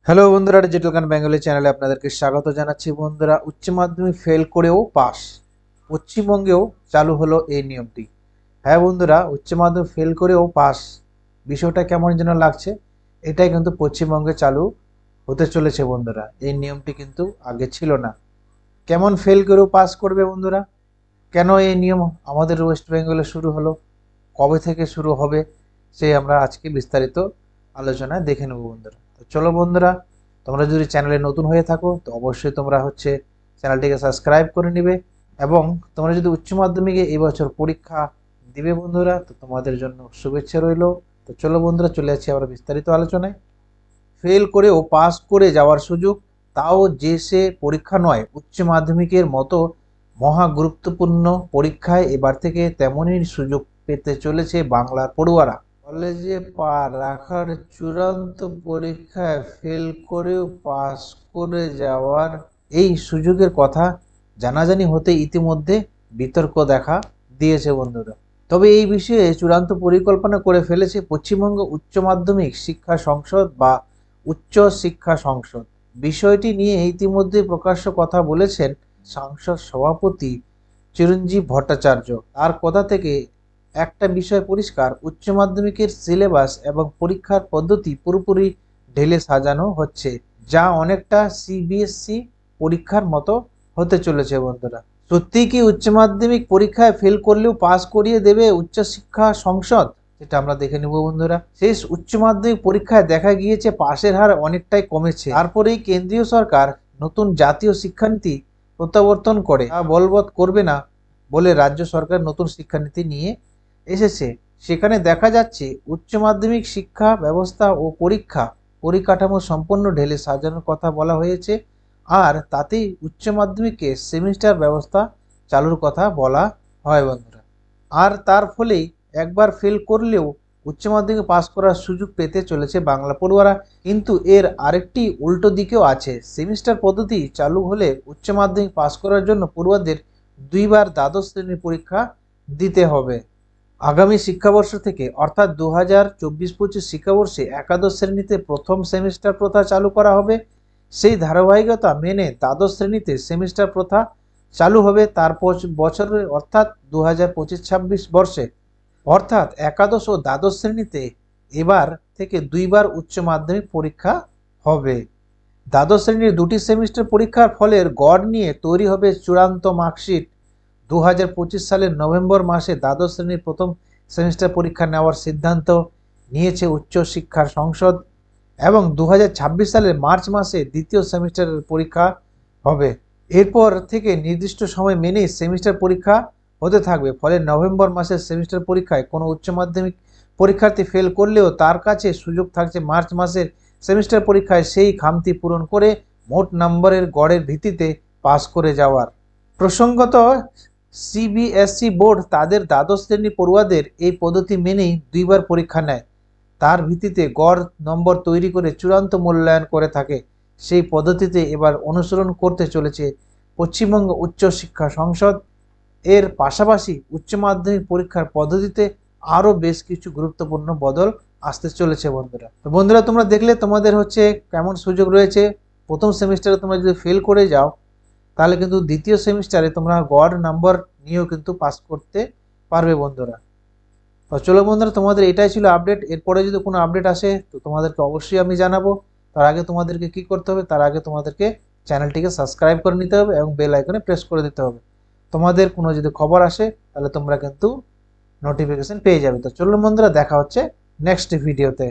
Hello বন্ধুরা, digital গান Bengali চ্যানেলে আপনাদেরকে স্বাগত জানাচ্ছি। বন্ধুরা, উচ্চ মাধ্যমিক ফেল করেও পাস, পশ্চিমবঙ্গেও চালু হলো এই নিয়মটি। হ্যাঁ বন্ধুরা, উচ্চ মাধ্যমিক ফেল করেও পাস, বিষয়টা কেমন যেন লাগছে। এটাই কিন্তু পশ্চিমবঙ্গে চালু হতে চলেছে বন্ধুরা। এই নিয়মটি কিন্তু আগে ছিল না। কেমন ফেল করেও পাস করবে বন্ধুরা, কেন এই নিয়ম আমাদের ওয়েস্ট বেঙ্গলে শুরু হলো, কবে থেকে শুরু হবে, সেই আমরা আজকে বিস্তারিত আলোচনায় দেখে নেব বন্ধুরা। তো চলো বন্ধুরা, তোমরা যদি চ্যানেলে নতুন হয়ে থাকো তো অবশ্যই তোমরা চ্যানেলটিকে সাবস্ক্রাইব করে নিবে। এবং তোমরা যদি উচ্চ মাধ্যমিকে এই বছর পরীক্ষা দিবে বন্ধুরা, তো তোমাদের জন্য শুভেচ্ছা রইল। তো চলো বন্ধুরা, চলে যাচ্ছি আমরা বিস্তারিত আলোচনায়। ফেল করেও পাস করে যাওয়ার সুযোগ, তাও যে সে পরীক্ষা নয়, উচ্চ মাধ্যমিকের মতো মহা গুরুত্বপূর্ণ পরীক্ষায় এবার থেকে তেমনই সুযোগ পেতে চলেছে বাংলার পড়ুয়ারা। কলেজে পা রাখার চূড়ান্ত পরীক্ষায় ফেল করেও পাস করে যাওয়ার এই সুযোগের কথা জানাজানি হতে ইতিমধ্যে বিতর্ক দেখা দিয়েছে বন্ধুরা। তবে এই বিষয়ে চূড়ান্ত পরিকল্পনা করে ফেলেছে পশ্চিমবঙ্গ উচ্চ মাধ্যমিক শিক্ষা সংসদ বা উচ্চ শিক্ষা সংসদ। বিষয়টি নিয়ে ইতিমধ্যে প্রকাশ্য কথা বলেছেন সংসদ সভাপতি চিরঞ্জীব ভট্টাচার্য। তার কথা থেকে একটা বিষয় পরিষ্কার, উচ্চ মাধ্যমিকের সিলেবাস এবং পরীক্ষার পদ্ধতি পুরোপুরি ঢেলে সাজানো হচ্ছে, যা অনেকটা সিবিএসসি পরীক্ষার মতো হতে চলেছে বন্ধুরা। সত্যিই কি উচ্চ মাধ্যমিক পরীক্ষায় ফেল করলেও পাস করিয়ে দেবে উচ্চশিক্ষা সংসদ? যেটা আমরা দেখে নেব বন্ধুরা। শেষ উচ্চ মাধ্যমিক পরীক্ষায় দেখা গিয়েছে পাশের হার অনেকটাই কমেছে। তারপরেই কেন্দ্রীয় সরকার নতুন জাতীয় শিক্ষানীতি প্রত্যাবর্তন করে, তা বলবৎ করবে না বলে রাজ্য সরকার নতুন শিক্ষানীতি নিয়ে এসেছে। সেখানে দেখা যাচ্ছে উচ্চ মাধ্যমিক শিক্ষা ব্যবস্থা ও পরিকাঠামো সম্পূর্ণ ঢেলে সাজানোর কথা বলা হয়েছে। আর তাতেই উচ্চ মাধ্যমিকে সেমিস্টার ব্যবস্থা চালুর কথা বলা হয় বন্ধুরা। আর তার ফলেই একবার ফেল করলেও উচ্চ মাধ্যমিকে পাস করার সুযোগ পেতে চলেছে বাংলা পড়ুয়ারা। কিন্তু এর আরেকটি উল্টো দিকেও আছে। সেমিস্টার পদ্ধতি চালু হলে উচ্চ মাধ্যমিক পাস করার জন্য পড়ুয়াদের দুইবার দ্বাদশ শ্রেণীর পরীক্ষা দিতে হবে। আগামী শিক্ষাবর্ষ থেকে অর্থাৎ 2024-25 শিক্ষাবর্ষে একাদশ শ্রেণীতে প্রথম সেমিস্টার প্রথা চালু করা হবে। সেই ধারাবাহিকতা মেনে দ্বাদশ শ্রেণীতে সেমিস্টার প্রথা চালু হবে তার বছরে, অর্থাৎ 2025-26 বর্ষে। অর্থাৎ একাদশ ও দ্বাদশ শ্রেণীতে এবার থেকে দুইবার উচ্চ মাধ্যমিক পরীক্ষা হবে। দ্বাদশ শ্রেণীর দুটি সেমিস্টার পরীক্ষার ফলের গড় নিয়ে তৈরি হবে চূড়ান্ত মার্কশিট। 2025 সালের নভেম্বর মাসে দ্বাদশ শ্রেণীর প্রথম সেমিস্টার পরীক্ষা নেওয়ার সিদ্ধান্ত নিয়েছে উচ্চ শিক্ষার সংসদ এবং 2026 সালের মার্চ মাসে দ্বিতীয় সেমিস্টারের পরীক্ষা হবে। এরপর থেকে নির্দিষ্ট সময় মেনেই সেমিস্টার পরীক্ষা হতে থাকবে। ফলে নভেম্বর মাসের সেমিস্টার পরীক্ষায় কোনো উচ্চ মাধ্যমিক পরীক্ষার্থী ফেল করলেও তার কাছে সুযোগ থাকছে মার্চ মাসের সেমিস্টার পরীক্ষায় সেই খামতি পূরণ করে মোট নম্বরের গড়ের ভিত্তিতে পাস করে যাওয়ার। প্রসঙ্গত, সিবিএসই বোর্ড তাদের দ্বাদশ শ্রেণীর পড়ুয়াদের এই পদ্ধতি মেনেই দুইবার পরীক্ষা নেয়। তার ভিত্তিতে গড় নম্বর তৈরি করে চূড়ান্ত মূল্যায়ন করে থাকে। সেই পদ্ধতিতে এবার অনুসরণ করতে চলেছে পশ্চিমবঙ্গ উচ্চ শিক্ষা সংসদ। এর পাশাপাশি উচ্চ মাধ্যমিক পরীক্ষার পদ্ধতিতে আরও বেশ কিছু গুরুত্বপূর্ণ বদল আসতে চলেছে বন্ধুরা। তো বন্ধুরা, তোমরা দেখলে তোমাদের কেমন সুযোগ রয়েছে। প্রথম সেমিস্টারে তোমরা যদি ফেল করে যাও তাহলে কিন্তু দ্বিতীয় সেমিস্টারে তোমরা গড় নাম্বার নিয়েও কিন্তু পাস করতে পারবে বন্ধুরা। তো চলো বন্ধুরা, তোমাদের এটাই ছিল আপডেট। এরপরে যদি কোনো আপডেট আসে তো তোমাদেরকে অবশ্যই আমি জানাবো। তার আগে তোমাদেরকে কি করতে হবে, তার আগে তোমাদেরকে চ্যানেলটিকে সাবস্ক্রাইব করে নিতে হবে এবং বেল আইকনে প্রেস করে দিতে হবে। তোমাদের কোনো যদি খবর আসে তাহলে তোমরা কিন্তু নোটিফিকেশন পেয়ে যাবে। তো চলো বন্ধুরা, দেখা হচ্ছে নেক্সট ভিডিওতে।